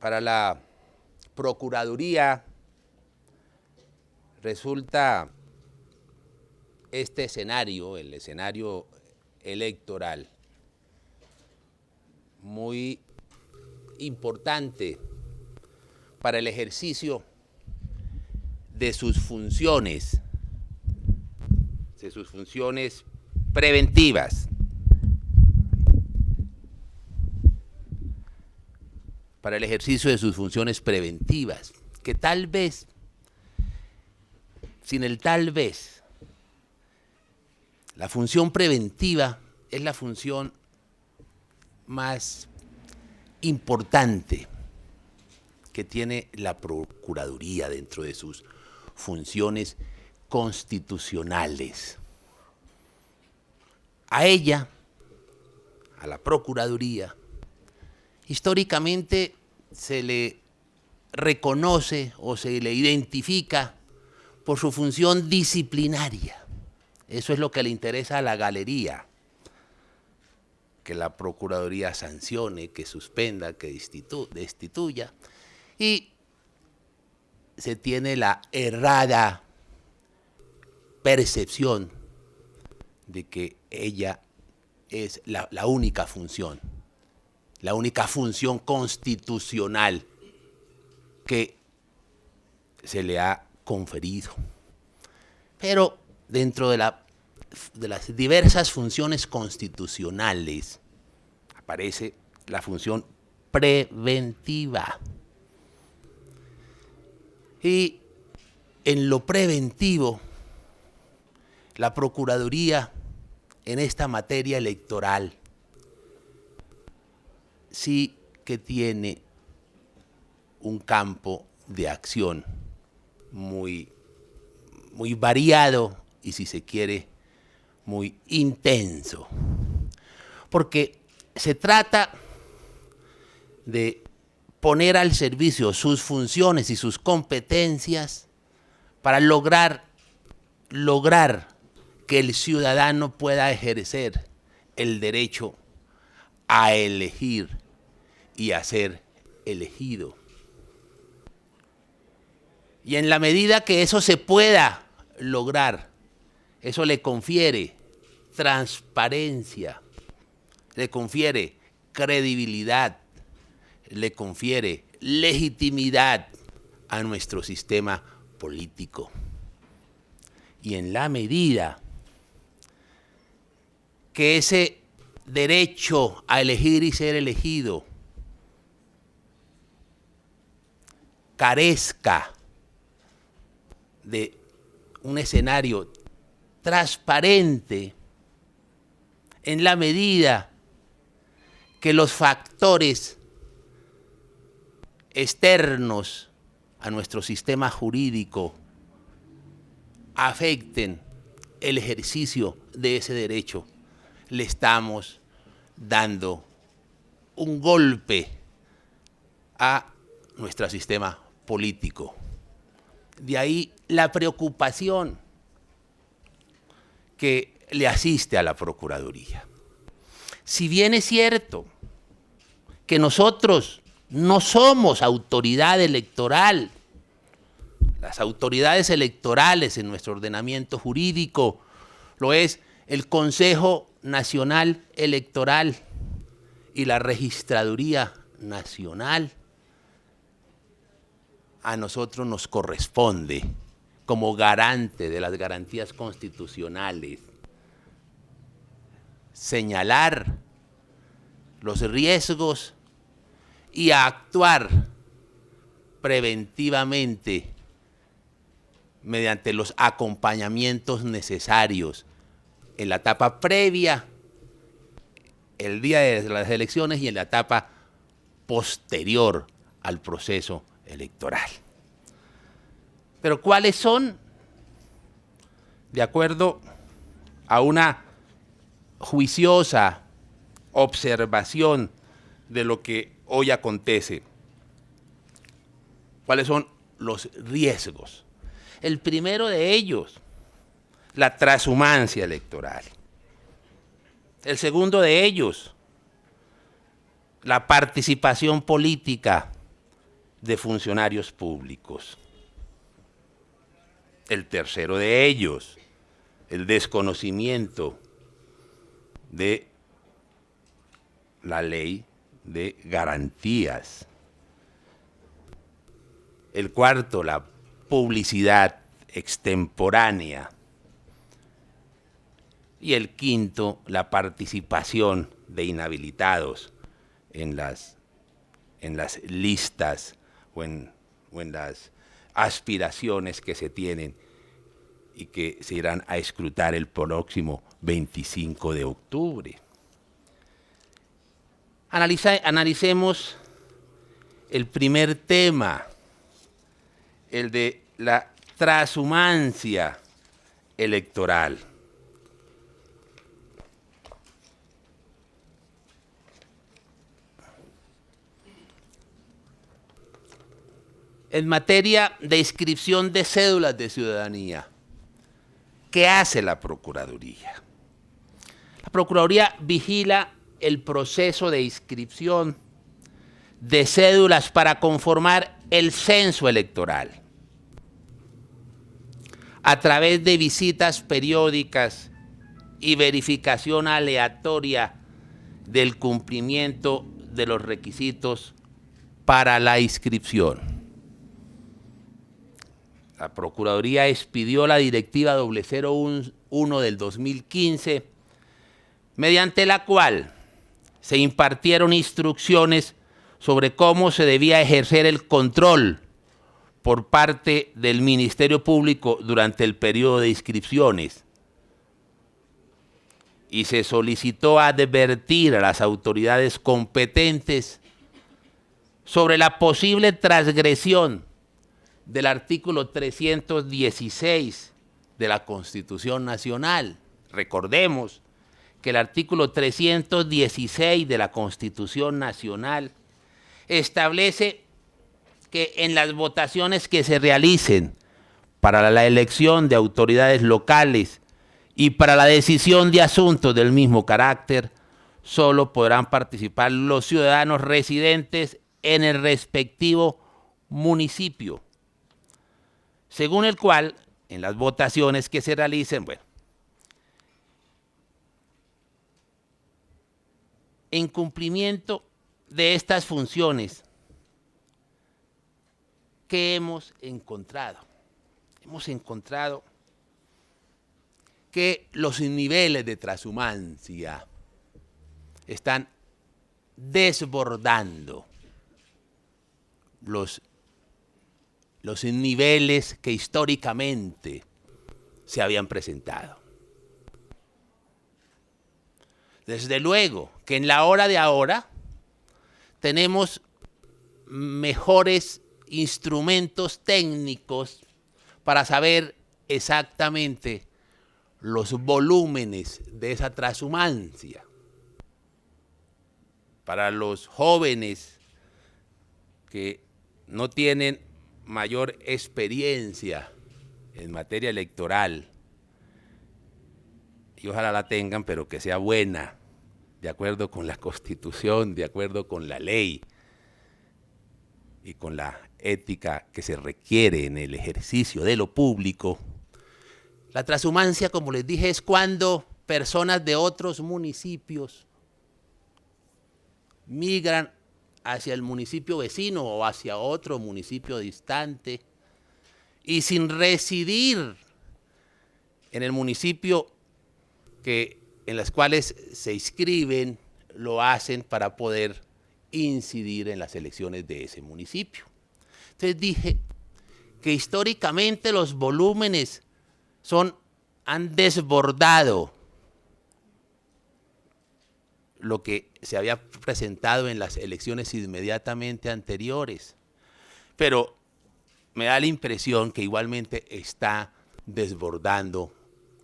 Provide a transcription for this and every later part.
Para la Procuraduría resulta este escenario, el escenario electoral, muy importante para el ejercicio de sus funciones preventivas. Para el ejercicio de sus funciones preventivas, que tal vez, sin el tal vez, la función preventiva es la función más importante que tiene la Procuraduría dentro de sus funciones constitucionales. A ella, a la Procuraduría, históricamente se le reconoce o se le identifica por su función disciplinaria. Eso es lo que le interesa a la galería, que la Procuraduría sancione, que suspenda, que destituya. Y se tiene la errada percepción de que ella es la única función constitucional que se le ha conferido. Pero dentro de las diversas funciones constitucionales aparece la función preventiva. Y en lo preventivo, la Procuraduría en esta materia electoral sí que tiene un campo de acción muy variado y, si se quiere, muy intenso. Porque se trata de poner al servicio sus funciones y sus competencias para lograr que el ciudadano pueda ejercer el derecho a elegir y a ser elegido. Y en la medida que eso se pueda lograr, eso le confiere transparencia, le confiere credibilidad, le confiere legitimidad a nuestro sistema político. Y en la medida que ese derecho a elegir y ser elegido carezca de un escenario transparente, en la medida que los factores externos a nuestro sistema jurídico afecten el ejercicio de ese derecho, le estamos dando un golpe a nuestro sistema político. De ahí la preocupación que le asiste a la Procuraduría. Si bien es cierto que nosotros no somos autoridad electoral, las autoridades electorales en nuestro ordenamiento jurídico lo es el Consejo Nacional Electoral y la Registraduría Nacional. A nosotros nos corresponde, como garante de las garantías constitucionales, señalar los riesgos y actuar preventivamente mediante los acompañamientos necesarios en la etapa previa, el día de las elecciones, y en la etapa posterior al proceso electoral. Pero ¿cuáles son? De acuerdo a una juiciosa observación de lo que hoy acontece, ¿cuáles son los riesgos? El primero de ellos, la transhumancia electoral. El segundo de ellos, la participación política de funcionarios públicos. El tercero de ellos, el desconocimiento de la ley de garantías. El cuarto, la publicidad extemporánea. Y el quinto, la participación de inhabilitados en las listas o en las aspiraciones que se tienen y que se irán a escrutar el próximo 25 de octubre. Analicemos el primer tema, el de la transhumancia electoral. En materia de inscripción de cédulas de ciudadanía, ¿qué hace la Procuraduría? La Procuraduría vigila el proceso de inscripción de cédulas para conformar el censo electoral a través de visitas periódicas y verificación aleatoria del cumplimiento de los requisitos para la inscripción. La Procuraduría expidió la Directiva 001 del 2015, mediante la cual se impartieron instrucciones sobre cómo se debía ejercer el control por parte del Ministerio Público durante el periodo de inscripciones. Y se solicitó advertir a las autoridades competentes sobre la posible transgresión del artículo 316 de la Constitución Nacional. Recordemos que el artículo 316 de la Constitución Nacional establece que en las votaciones que se realicen para la elección de autoridades locales y para la decisión de asuntos del mismo carácter, solo podrán participar los ciudadanos residentes en el respectivo municipio, según el cual, en las votaciones que se realicen, en cumplimiento de estas funciones, ¿qué hemos encontrado? Hemos encontrado que los niveles de transhumancia están desbordando los niveles que históricamente se habían presentado. Desde luego que en la hora de ahora tenemos mejores instrumentos técnicos para saber exactamente los volúmenes de esa transhumancia. Para los jóvenes que no tienen mayor experiencia en materia electoral, y ojalá la tengan, pero que sea buena, de acuerdo con la Constitución, de acuerdo con la ley y con la ética que se requiere en el ejercicio de lo público. La transhumancia, como les dije, es cuando personas de otros municipios migran hacia el municipio vecino o hacia otro municipio distante y sin residir en el municipio en los cuales se inscriben, lo hacen para poder incidir en las elecciones de ese municipio. Entonces dije que históricamente los volúmenes han desbordado lo que se había presentado en las elecciones inmediatamente anteriores. Pero me da la impresión que igualmente está desbordando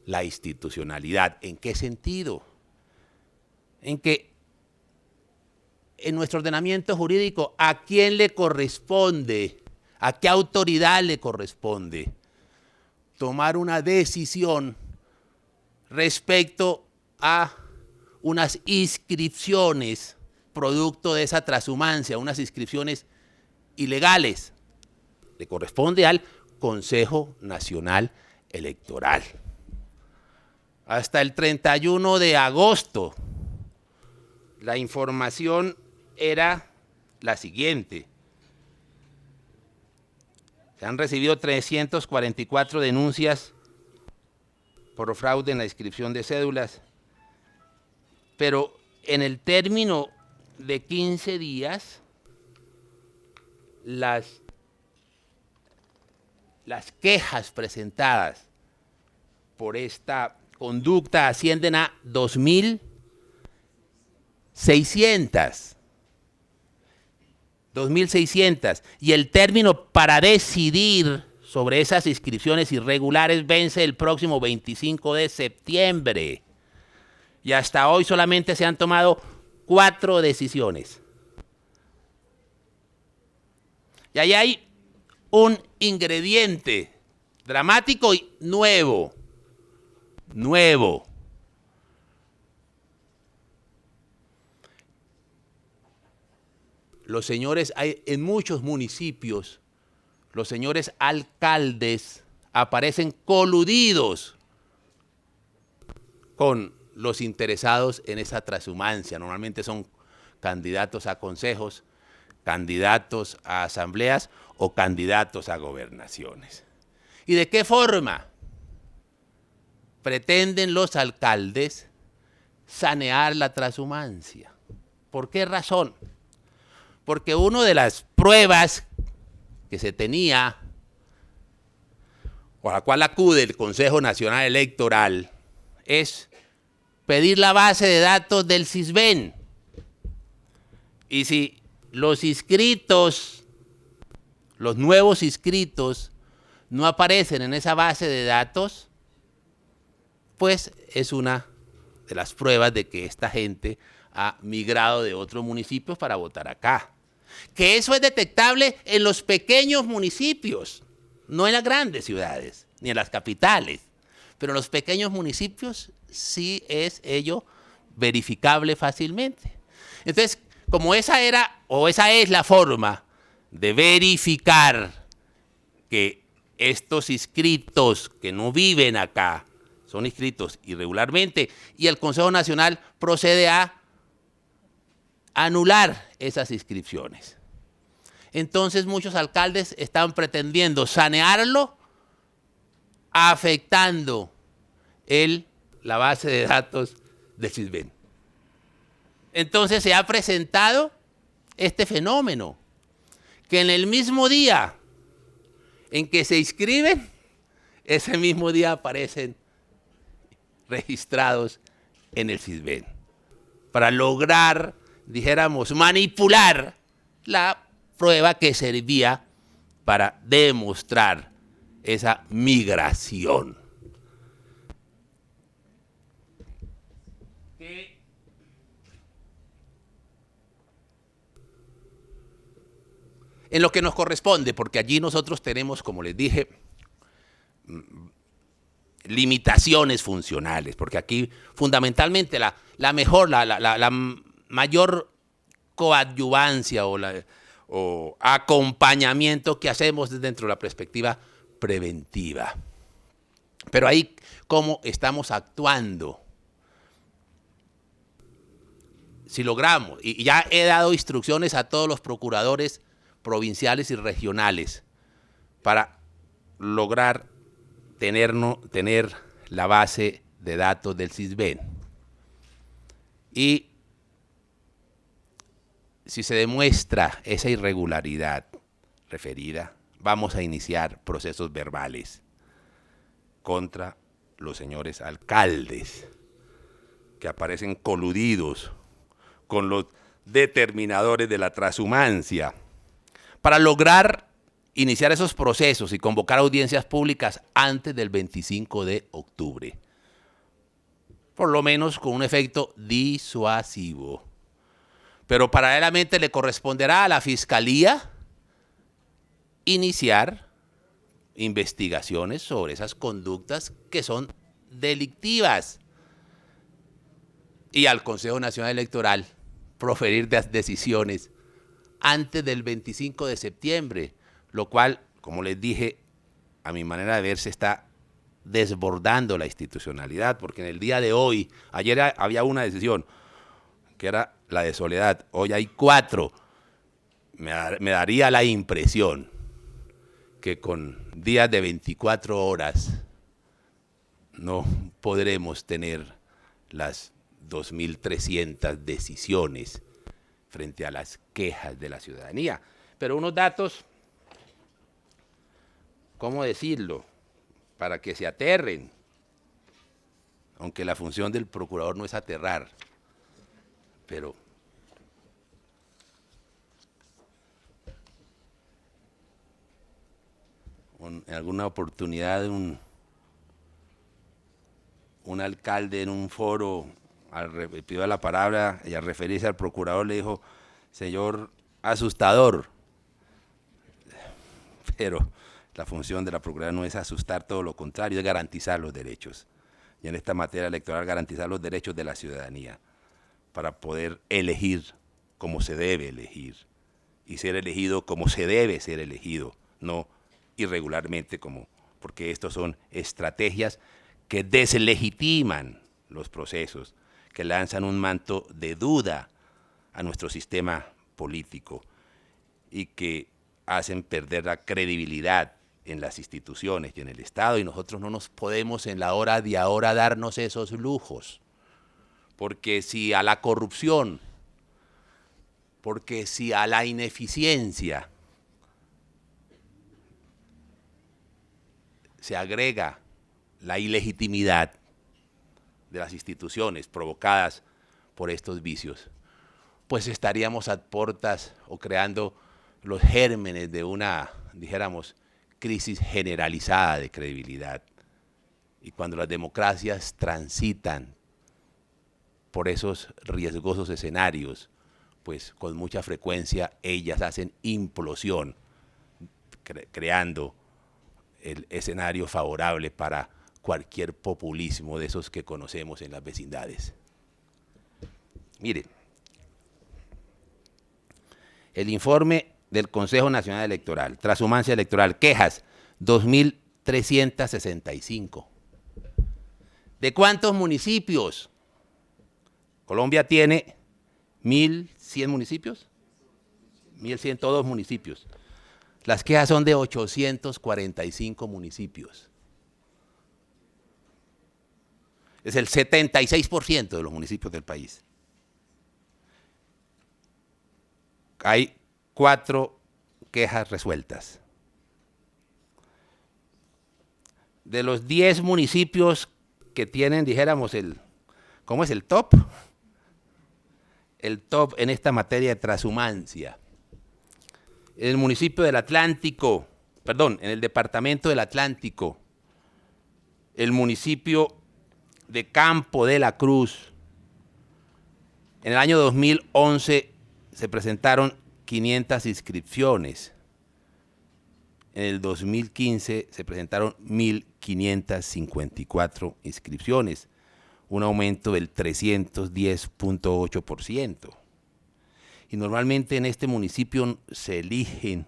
la institucionalidad. ¿En qué sentido? En que en nuestro ordenamiento jurídico, ¿a quién le corresponde? ¿A qué autoridad le corresponde tomar una decisión respecto a unas inscripciones producto de esa transhumancia, unas inscripciones ilegales. Le corresponde al Consejo Nacional Electoral. Hasta el 31 de agosto, la información era la siguiente. Se han recibido 344 denuncias por fraude en la inscripción de cédulas, pero en el término de 15 días, las quejas presentadas por esta conducta ascienden a 2.600. 2.600. Y el término para decidir sobre esas inscripciones irregulares vence el próximo 25 de septiembre. Y hasta hoy solamente se han tomado 4 decisiones. Y ahí hay un ingrediente dramático y nuevo. Los señores, en muchos municipios, los señores alcaldes aparecen coludidos con los interesados en esa transhumancia. Normalmente son candidatos a consejos, candidatos a asambleas o candidatos a gobernaciones. ¿Y de qué forma pretenden los alcaldes sanear la transhumancia? ¿Por qué razón? Porque una de las pruebas que se tenía, o a la cual acude el Consejo Nacional Electoral, es pedir la base de datos del CISBEN. Y si los inscritos, los nuevos inscritos, no aparecen en esa base de datos, pues es una de las pruebas de que esta gente ha migrado de otros municipios para votar acá. Que eso es detectable en los pequeños municipios, no en las grandes ciudades, ni en las capitales. Pero en los pequeños municipios sí es ello verificable fácilmente. Entonces, como esa es la forma de verificar que estos inscritos que no viven acá son inscritos irregularmente, y el Consejo Nacional procede a anular esas inscripciones. Entonces muchos alcaldes están pretendiendo sanearlo afectando la base de datos del CISBEN. Entonces se ha presentado este fenómeno, que en el mismo día en que se inscriben, ese mismo día aparecen registrados en el CISBEN, para lograr, dijéramos, manipular la prueba que servía para demostrar esa migración. En lo que nos corresponde, porque allí nosotros tenemos, como les dije, limitaciones funcionales, porque aquí fundamentalmente la mayor coadyuvancia o acompañamiento que hacemos es dentro de la perspectiva preventiva. Pero ahí, ¿cómo estamos actuando? Si logramos, y ya he dado instrucciones a todos los procuradores provinciales y regionales para lograr tener la base de datos del CISBEN. Y si se demuestra esa irregularidad referida, vamos a iniciar procesos verbales contra los señores alcaldes que aparecen coludidos con los determinadores de la transhumancia, para lograr iniciar esos procesos y convocar audiencias públicas antes del 25 de octubre, por lo menos con un efecto disuasivo. Pero paralelamente le corresponderá a la Fiscalía iniciar investigaciones sobre esas conductas que son delictivas, y al Consejo Nacional Electoral proferir decisiones antes del 25 de septiembre, lo cual, como les dije, a mi manera de ver, se está desbordando la institucionalidad, porque en el día de hoy, ayer había una decisión, que era la de Soledad, hoy hay 4. Me daría la impresión que con días de 24 horas no podremos tener las 2.300 decisiones frente a las quejas de la ciudadanía. Pero unos datos, ¿cómo decirlo?, para que se aterren, aunque la función del procurador no es aterrar, pero en alguna oportunidad un alcalde en un foro pidió la palabra y al referirse al procurador le dijo, señor asustador, pero la función de la Procuraduría no es asustar, todo lo contrario, es garantizar los derechos. Y en esta materia electoral garantizar los derechos de la ciudadanía para poder elegir como se debe elegir y ser elegido como se debe ser elegido, no irregularmente porque estos son estrategias que deslegitiman los procesos, que lanzan un manto de duda a nuestro sistema político y que hacen perder la credibilidad en las instituciones y en el Estado, y nosotros no nos podemos en la hora de ahora darnos esos lujos, porque si a la corrupción, porque si a la ineficiencia se agrega la ilegitimidad de las instituciones provocadas por estos vicios, pues estaríamos a portas o creando los gérmenes de una, dijéramos, crisis generalizada de credibilidad. Y cuando las democracias transitan por esos riesgosos escenarios, pues con mucha frecuencia ellas hacen implosión, creando el escenario favorable para cualquier populismo de esos que conocemos en las vecindades. Miren, el informe del Consejo Nacional Electoral, transhumancia electoral, quejas, 2.365. ¿De cuántos municipios? Colombia tiene 1.100 municipios, 1.102 municipios. Las quejas son de 845 municipios. Es el 76% de los municipios del país. Hay 4 quejas resueltas. De los 10 municipios que tienen, dijéramos, ¿cómo es el top? El top en esta materia de transhumancia. En el municipio del Atlántico, perdón, en el departamento del Atlántico, el municipio de Campo de la Cruz, en el año 2011 se presentaron 500 inscripciones. En el 2015 se presentaron 1.554 inscripciones, un aumento del 310.8%. Y normalmente en este municipio se eligen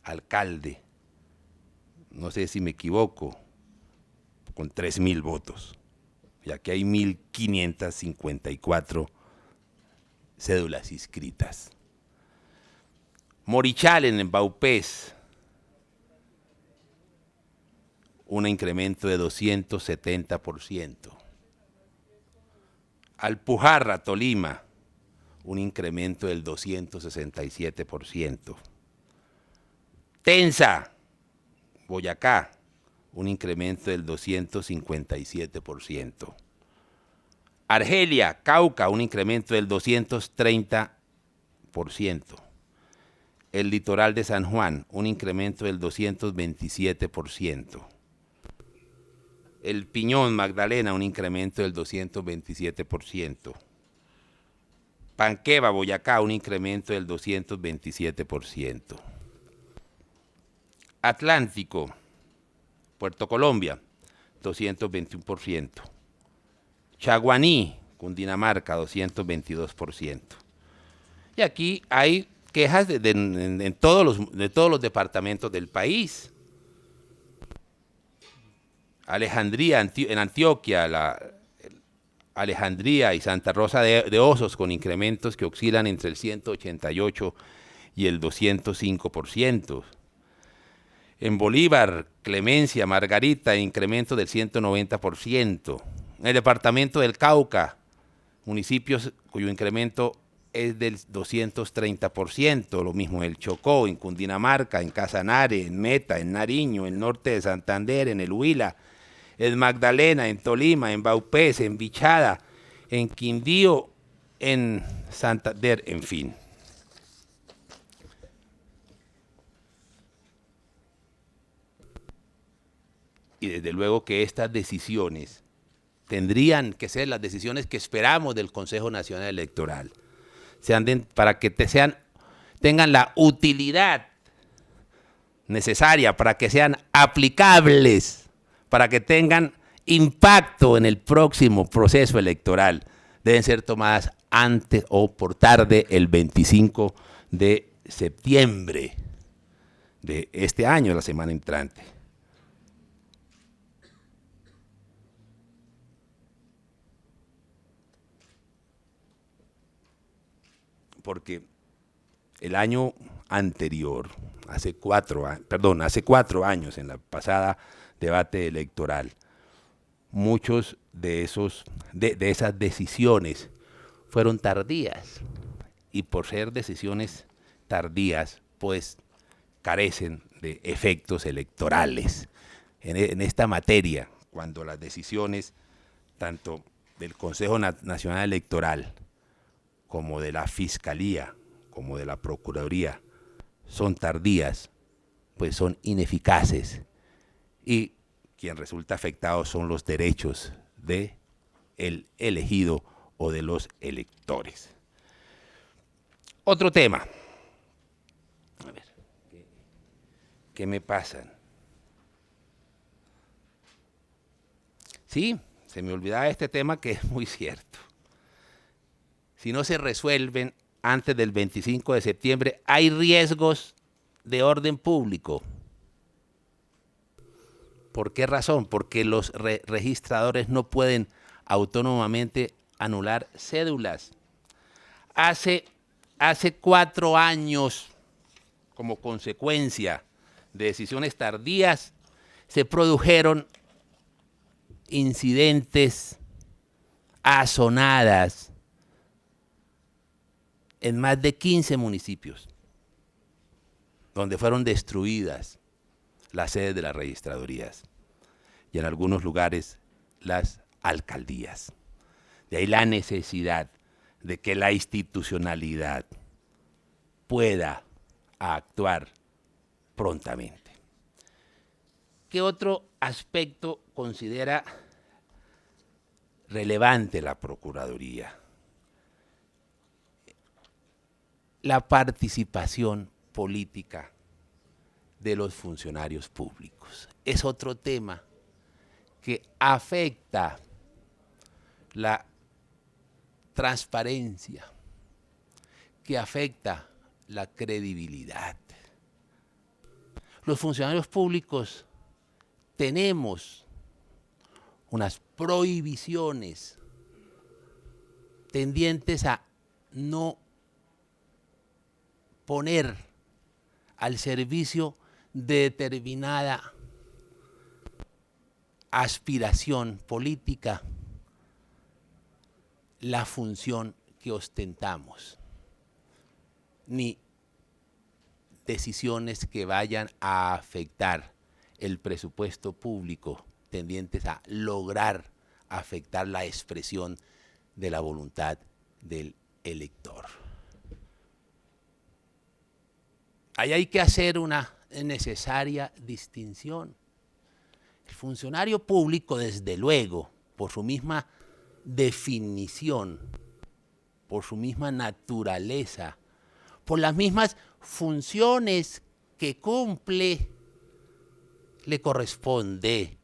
alcalde, no sé si me equivoco, con 3.000 votos. Y aquí hay 1.554 cédulas inscritas. Morichal en Baupés, un incremento de 270%. Alpujarra, Tolima, un incremento del 267%. Tensa, Boyacá, un incremento del 257%. Argelia, Cauca, un incremento del 230%. El litoral de San Juan, un incremento del 227%. El Piñón, Magdalena, un incremento del 227%. Panqueva, Boyacá, un incremento del 227%. Atlántico, Puerto Colombia, 221%. Chaguaní, Cundinamarca, 222%. Y aquí hay quejas en de todos los departamentos del país. Alejandría, en Antioquia, Alejandría y Santa Rosa de Osos con incrementos que oscilan entre el 188 y el 205%. En Bolívar, Clemencia, Margarita, incremento del 190%. En el departamento del Cauca, municipios cuyo incremento es del 230%, lo mismo en el Chocó, en Cundinamarca, en Casanare, en Meta, en Nariño, en norte de Santander, en el Huila, en Magdalena, en Tolima, en Vaupés, en Bichada, en Quindío, en Santander, en fin. Y desde luego que estas decisiones tendrían que ser las decisiones que esperamos del Consejo Nacional Electoral, para que tengan la utilidad necesaria, para que sean aplicables, para que tengan impacto en el próximo proceso electoral. Deben ser tomadas antes o por tarde el 25 de septiembre de este año, la semana entrante. Porque el año anterior, hace 4 años, en la pasada debate electoral, muchos de esas decisiones fueron tardías, y por ser decisiones tardías, pues carecen de efectos electorales. En esta materia, cuando las decisiones tanto del Consejo Nacional Electoral como de la Fiscalía, como de la Procuraduría, son tardías, pues son ineficaces, y quien resulta afectado son los derechos del elegido o de los electores. Otro tema. A ver, ¿qué me pasan? Sí, se me olvidaba este tema que es muy cierto. Si no se resuelven antes del 25 de septiembre, hay riesgos de orden público. ¿Por qué razón? Porque los registradores no pueden autónomamente anular cédulas. Hace 4 años, como consecuencia de decisiones tardías, se produjeron incidentes, azonadas, en más de 15 municipios, donde fueron destruidas las sedes de las registradurías y en algunos lugares las alcaldías. De ahí la necesidad de que la institucionalidad pueda actuar prontamente. ¿Qué otro aspecto considera relevante la Procuraduría? La participación política de los funcionarios públicos. Es otro tema que afecta la transparencia, que afecta la credibilidad. Los funcionarios públicos tenemos unas prohibiciones tendientes a no poner al servicio de determinada aspiración política la función que ostentamos, ni decisiones que vayan a afectar el presupuesto público tendientes a lograr afectar la expresión de la voluntad del elector. Ahí hay que hacer una necesaria distinción. El funcionario público, desde luego, por su misma definición, por su misma naturaleza, por las mismas funciones que cumple, le corresponde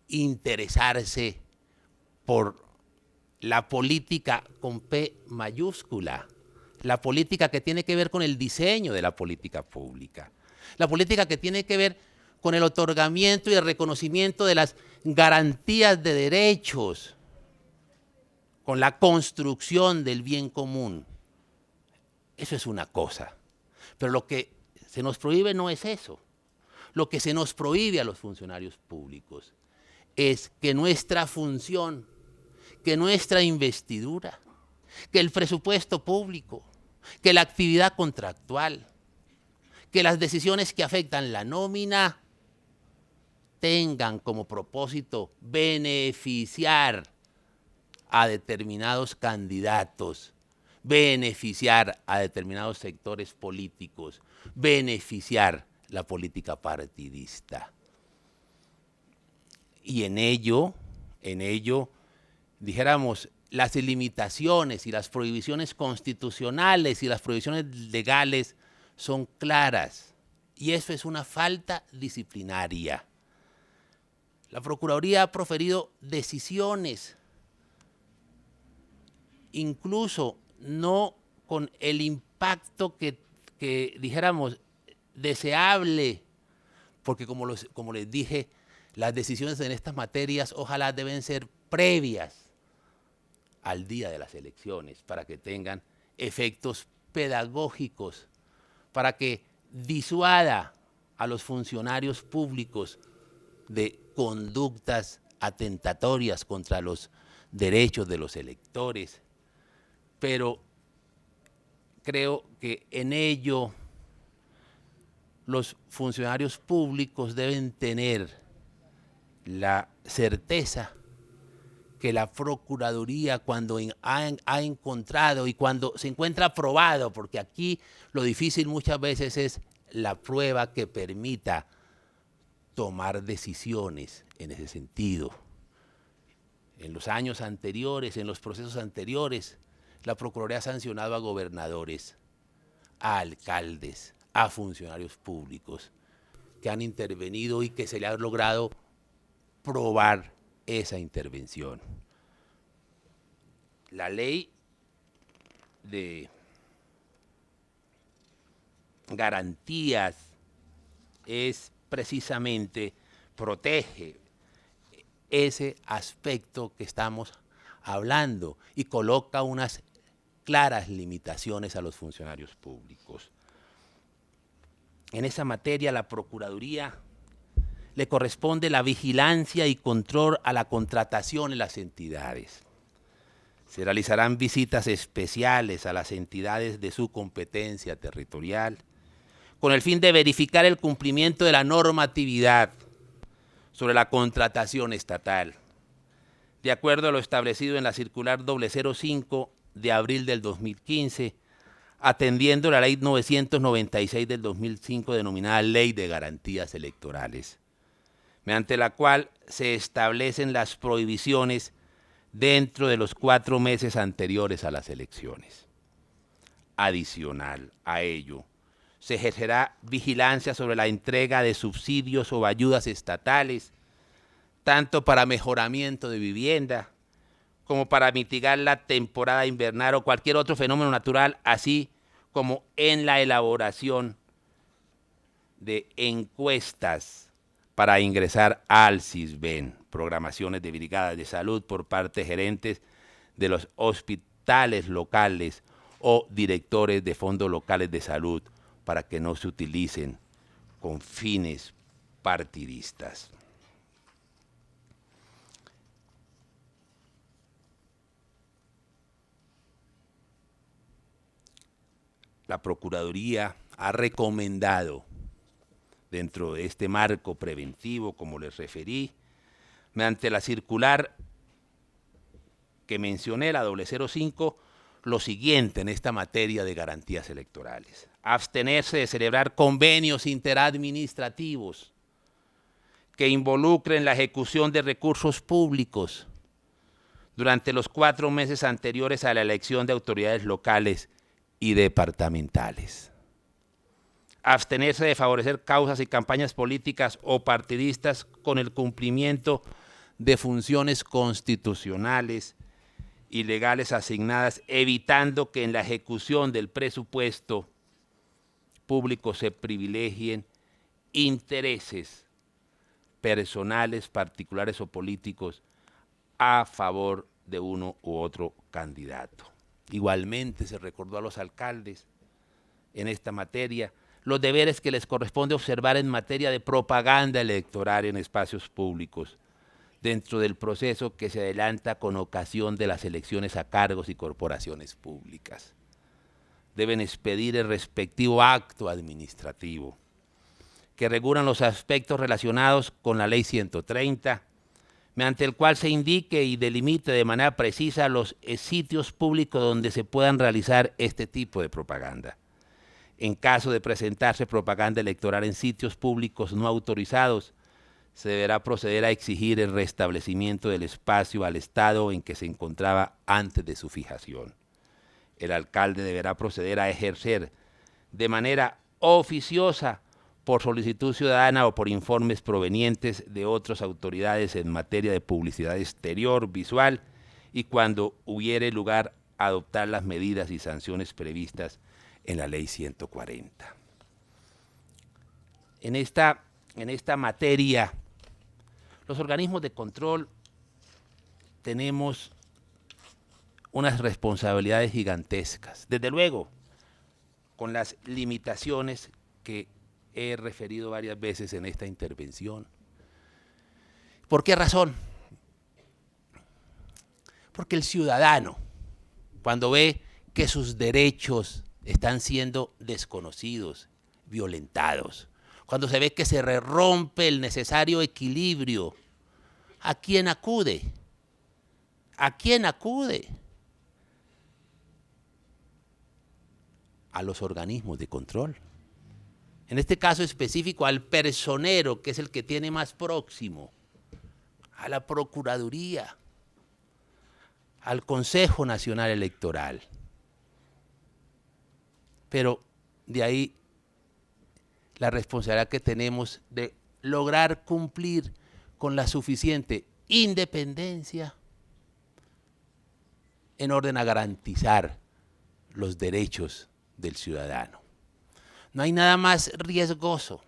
interesarse por la política con P mayúscula, la política que tiene que ver con el diseño de la política pública, la política que tiene que ver con el otorgamiento y el reconocimiento de las garantías de derechos, con la construcción del bien común. Eso es una cosa. Pero lo que se nos prohíbe no es eso. Lo que se nos prohíbe a los funcionarios públicos es que nuestra función, que nuestra investidura, que el presupuesto público, que la actividad contractual, que las decisiones que afectan la nómina tengan como propósito beneficiar a determinados candidatos, beneficiar a determinados sectores políticos, beneficiar la política partidista. Y en ello, dijéramos, las limitaciones y las prohibiciones constitucionales y las prohibiciones legales son claras. Y eso es una falta disciplinaria. La Procuraduría ha proferido decisiones, incluso no con el impacto que dijéramos, deseable, porque como les dije, las decisiones en estas materias ojalá deben ser previas al día de las elecciones para que tengan efectos pedagógicos, para que disuada a los funcionarios públicos de conductas atentatorias contra los derechos de los electores. Pero creo que en ello los funcionarios públicos deben tener la certeza que la Procuraduría, cuando ha encontrado y cuando se encuentra probado, porque aquí lo difícil muchas veces es la prueba que permita tomar decisiones en ese sentido. En los años anteriores, en los procesos anteriores, la Procuraduría ha sancionado a gobernadores, a alcaldes, a funcionarios públicos que han intervenido y que se le ha logrado probar esa intervención. La ley de garantías es precisamente, protege ese aspecto que estamos hablando y coloca unas claras limitaciones a los funcionarios públicos. En esa materia, la Procuraduría le corresponde la vigilancia y control a la contratación en las entidades. Se realizarán visitas especiales a las entidades de su competencia territorial con el fin de verificar el cumplimiento de la normatividad sobre la contratación estatal, de acuerdo a lo establecido en la circular 005 de abril del 2015, atendiendo la ley 996 del 2005 denominada Ley de Garantías Electorales, mediante la cual se establecen las prohibiciones dentro de los 4 meses anteriores a las elecciones. Adicional a ello, se ejercerá vigilancia sobre la entrega de subsidios o ayudas estatales, tanto para mejoramiento de vivienda, como para mitigar la temporada invernal o cualquier otro fenómeno natural, así como en la elaboración de encuestas para ingresar al CISBEN, programaciones de brigadas de salud por parte de gerentes de los hospitales locales o directores de fondos locales de salud para que no se utilicen con fines partidistas. La Procuraduría ha recomendado, dentro de este marco preventivo, como les referí, mediante la circular que mencioné, la 005, lo siguiente en esta materia de garantías electorales: abstenerse de celebrar convenios interadministrativos que involucren la ejecución de recursos públicos durante los 4 meses anteriores a la elección de autoridades locales y departamentales. Abstenerse de favorecer causas y campañas políticas o partidistas con el cumplimiento de funciones constitucionales ilegales asignadas, evitando que en la ejecución del presupuesto público se privilegien intereses personales, particulares o políticos a favor de uno u otro candidato. Igualmente se recordó a los alcaldes en esta materia los deberes que les corresponde observar en materia de propaganda electoral en espacios públicos, dentro del proceso que se adelanta con ocasión de las elecciones a cargos y corporaciones públicas. Deben expedir el respectivo acto administrativo que regulan los aspectos relacionados con la Ley 130, mediante el cual se indique y delimite de manera precisa los sitios públicos donde se puedan realizar este tipo de propaganda. En caso de presentarse propaganda electoral en sitios públicos no autorizados, se deberá proceder a exigir el restablecimiento del espacio al estado en que se encontraba antes de su fijación. El alcalde deberá proceder a ejercer de manera oficiosa, por solicitud ciudadana o por informes provenientes de otras autoridades en materia de publicidad exterior, visual, y cuando hubiere lugar adoptar las medidas y sanciones previstas en la Ley 140. En esta materia, los organismos de control tenemos unas responsabilidades gigantescas, desde luego, con las limitaciones que he referido varias veces en esta intervención. ¿Por qué razón? Porque el ciudadano, cuando ve que sus derechos están siendo desconocidos, violentados, cuando se ve que se rompe el necesario equilibrio, ¿a quién acude? ¿A quién acude? A los organismos de control. En este caso específico, al personero, que es el que tiene más próximo, a la Procuraduría, al Consejo Nacional Electoral. Pero de ahí la responsabilidad que tenemos de lograr cumplir con la suficiente independencia en orden a garantizar los derechos del ciudadano. No hay nada más riesgoso,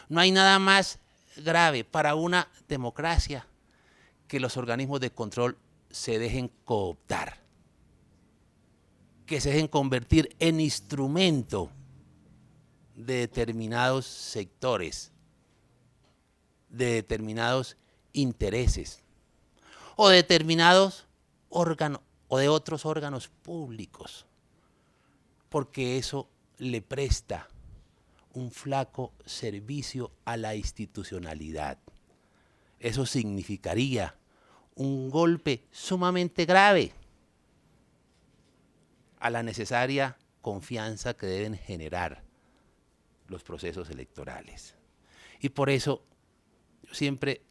no hay nada más grave para una democracia que los organismos de control se dejen cooptar, que se dejen convertir en instrumento de determinados sectores, de determinados intereses o de determinados órganos o de otros órganos públicos, porque eso le presta un flaco servicio a la institucionalidad. Eso significaría un golpe sumamente grave a la necesaria confianza que deben generar los procesos electorales. Y por eso yo siempre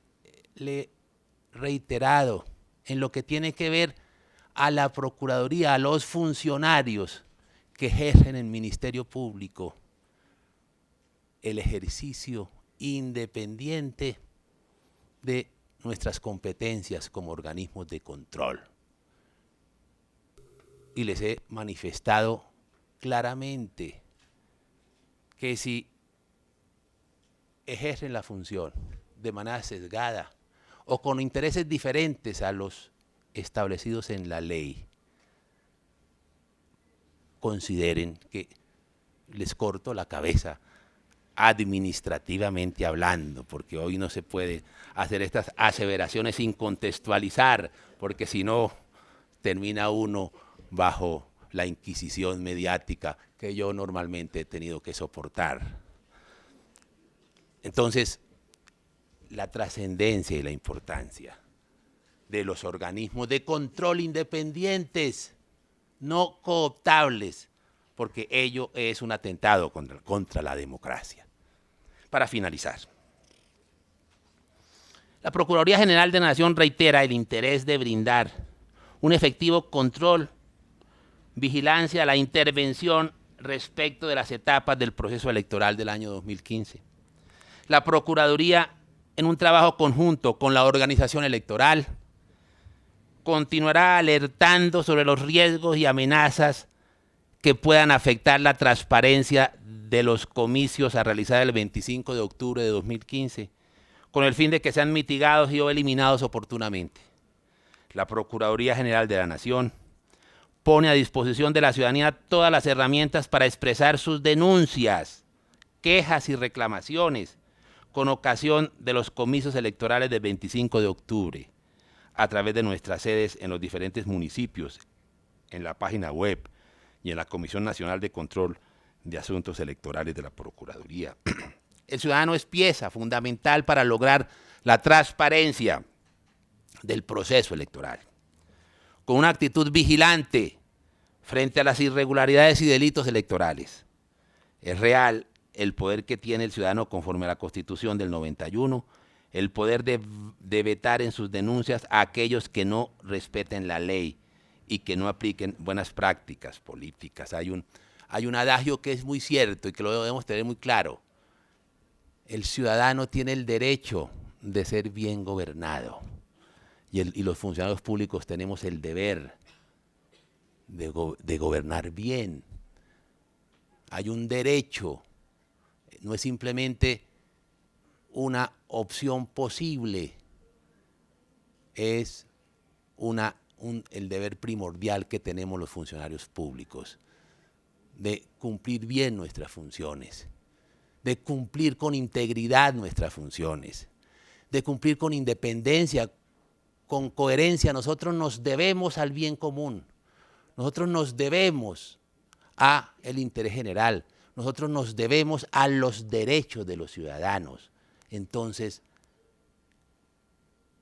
le he reiterado en lo que tiene que ver a la Procuraduría, a los funcionarios que ejercen el Ministerio Público, el ejercicio independiente de nuestras competencias como organismos de control. Y les he manifestado claramente que si ejercen la función de manera sesgada o con intereses diferentes a los establecidos en la ley, consideren que les corto la cabeza administrativamente hablando, porque hoy no se puede hacer estas aseveraciones sin contextualizar, porque si no termina uno bajo la inquisición mediática que yo normalmente he tenido que soportar. Entonces, la trascendencia y la importancia de los organismos de control independientes, no cooptables, porque ello es un atentado contra la democracia. Para finalizar, la Procuraduría General de la Nación reitera el interés de brindar un efectivo control, vigilancia a la intervención respecto de las etapas del proceso electoral del año 2015. La Procuraduría, en un trabajo conjunto con la organización electoral, continuará alertando sobre los riesgos y amenazas que puedan afectar la transparencia de los comicios a realizar el 25 de octubre de 2015, con el fin de que sean mitigados y o eliminados oportunamente. La Procuraduría General de la Nación pone a disposición de la ciudadanía todas las herramientas para expresar sus denuncias, quejas y reclamaciones con ocasión de los comicios electorales del 25 de octubre, a través de nuestras sedes en los diferentes municipios, en la página web y en la Comisión Nacional de Control de Asuntos Electorales de la Procuraduría. El ciudadano es pieza fundamental para lograr la transparencia del proceso electoral. Con una actitud vigilante frente a las irregularidades y delitos electorales. Es real el poder que tiene el ciudadano conforme a la Constitución del 91, el poder de vetar en sus denuncias a aquellos que no respeten la ley y que no apliquen buenas prácticas políticas. Hay un adagio que es muy cierto y que lo debemos tener muy claro. El ciudadano tiene el derecho de ser bien gobernado y los funcionarios públicos tenemos el deber de gobernar bien. Hay un derecho, no es simplemente una opción posible, es el deber primordial que tenemos los funcionarios públicos, de cumplir bien nuestras funciones, de cumplir con integridad nuestras funciones, de cumplir con independencia, con coherencia. Nosotros nos debemos al bien común, nosotros nos debemos al interés general, nosotros nos debemos a los derechos de los ciudadanos. Entonces,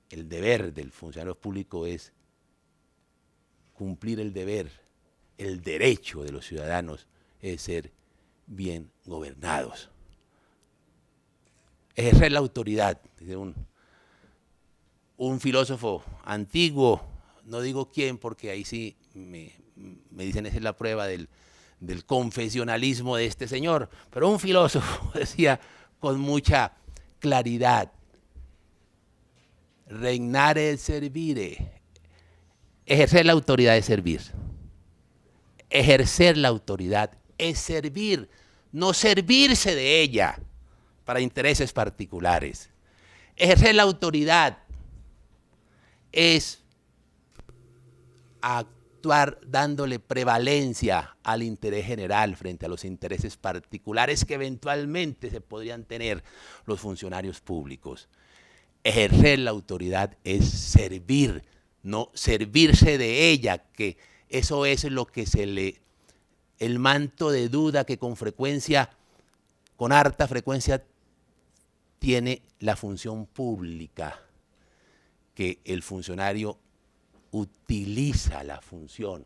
el deber del funcionario público es cumplir el deber, el derecho de los ciudadanos es ser bien gobernados. Ejercer la autoridad, dice un filósofo antiguo, no digo quién porque ahí sí me dicen esa es la prueba del confesionalismo de este señor, pero un filósofo decía con mucha claridad, regnare et servire, ejercer la autoridad es servir. Ejercer la autoridad es servir, no servirse de ella para intereses particulares. Ejercer la autoridad es actuar dándole prevalencia al interés general frente a los intereses particulares que eventualmente se podrían tener los funcionarios públicos. Ejercer la autoridad es servir, no servirse de ella, que eso es lo que el manto de duda que con harta frecuencia tiene la función pública, que el funcionario utiliza la función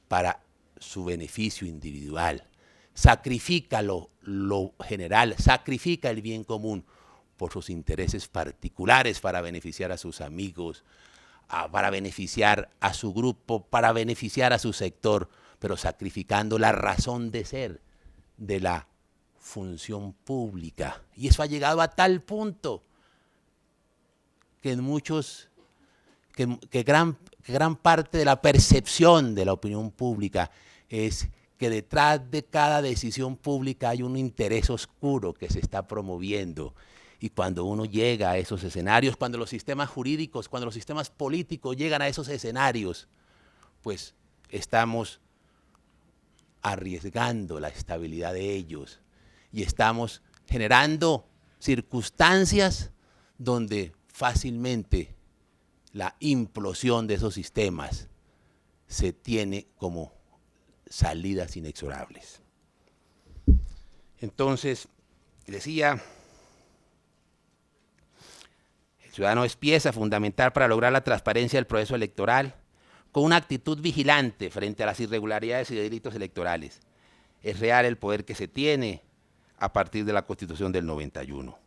para su beneficio individual, sacrifica lo general, sacrifica el bien común por sus intereses particulares para beneficiar a sus amigos, para beneficiar a su grupo, para beneficiar a su sector, pero sacrificando la razón de ser de la función pública. Y eso ha llegado a tal punto que en muchos, que gran parte de la percepción de la opinión pública es que detrás de cada decisión pública hay un interés oscuro que se está promoviendo. Y cuando uno llega a esos escenarios, cuando los sistemas jurídicos, cuando los sistemas políticos llegan a esos escenarios, pues estamos arriesgando la estabilidad de ellos y estamos generando circunstancias donde fácilmente la implosión de esos sistemas se tiene como salidas inexorables. Entonces, decía, el ciudadano es pieza fundamental para lograr la transparencia del proceso electoral con una actitud vigilante frente a las irregularidades y delitos electorales. Es real el poder que se tiene a partir de la Constitución del 91.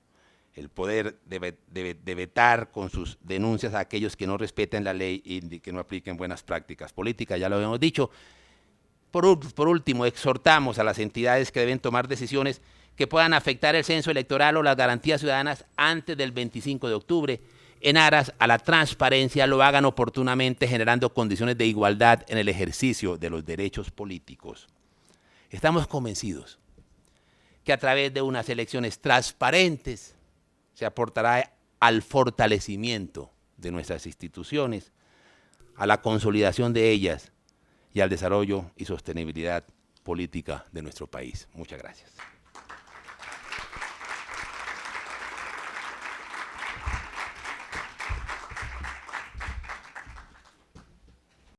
El poder de vetar con sus denuncias a aquellos que no respeten la ley y que no apliquen buenas prácticas políticas, ya lo habíamos dicho. Por último, exhortamos a las entidades que deben tomar decisiones que puedan afectar el censo electoral o las garantías ciudadanas antes del 25 de octubre, en aras a la transparencia, lo hagan oportunamente, generando condiciones de igualdad en el ejercicio de los derechos políticos. Estamos convencidos que a través de unas elecciones transparentes se aportará al fortalecimiento de nuestras instituciones, a la consolidación de ellas y al desarrollo y sostenibilidad política de nuestro país. Muchas gracias.